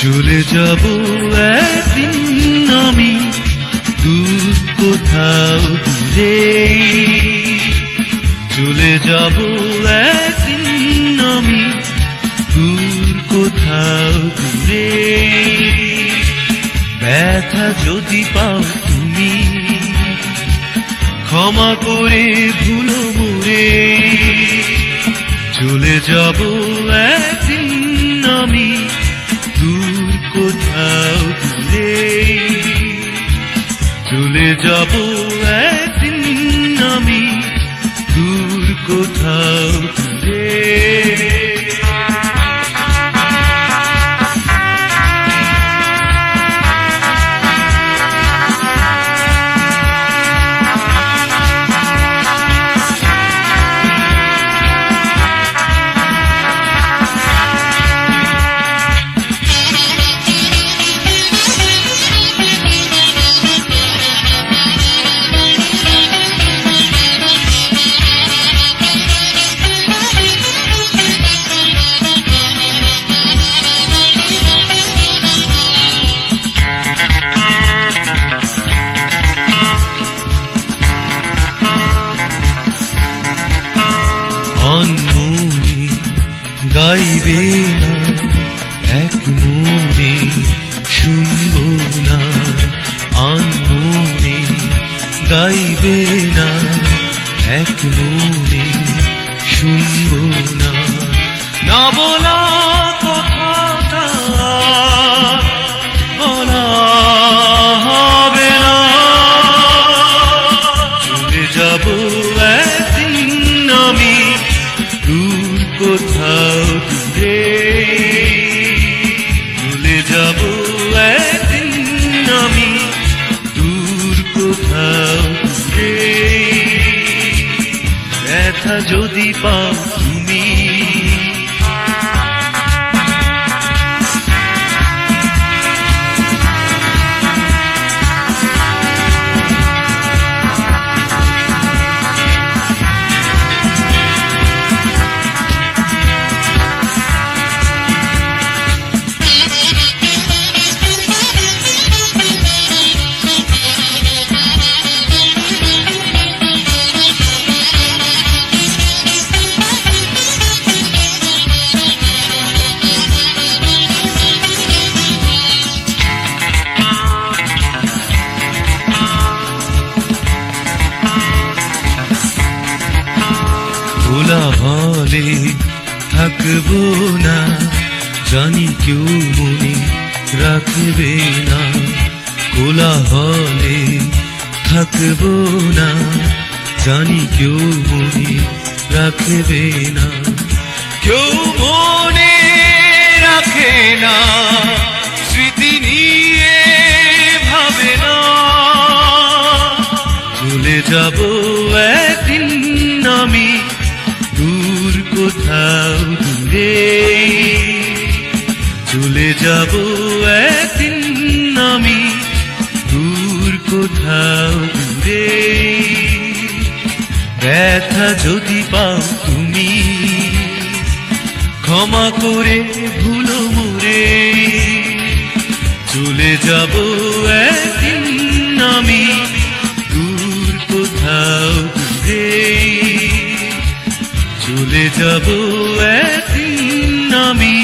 চলে যাব একদিন আমি দূর কোথাও দূরে, চলে যাব একদিন আমি দূর কোথাও দূরে। ব্যথা যদি পাও তুমি ক্ষমা করে ভুলো মোরে, চলে যাব একদিন আমি দূর কোথাও দূরে, চলে যাব একদিন আমি দূর কোথাও দূরে। অনমনে গাইবে না এক মনে শুনব না, অনমনে গাইবে না এক মনে শুনব না। না বলা কথাটা বলা হবে না, চলে যাব একদিন আমি দূর কোথাও দূরে, চলে যাব একদিন আমি দূর কোথাও দূরে। ব্যথা যদি পাও তুমি কোলাহলে থাকবো না, জানি কেউ মনে রাখবে না। কোলাহলে থাকবো না, জানি কেউ মনে রাখবে না। কেউ মনে রাখে না, স্মৃতি নিয়ে ভাবে না। চলে যাব একদিন আমি দূর কোথাও দূরে, চলে যাব একদিন আমি দূর কোথাও দূরে। ব্যথা যদি পাও তুমি ক্ষমা করে ভুলো মোরে, চলে যাব একদিন আমি দূর কোথাও দূরে, চলে যাব একদিন আমি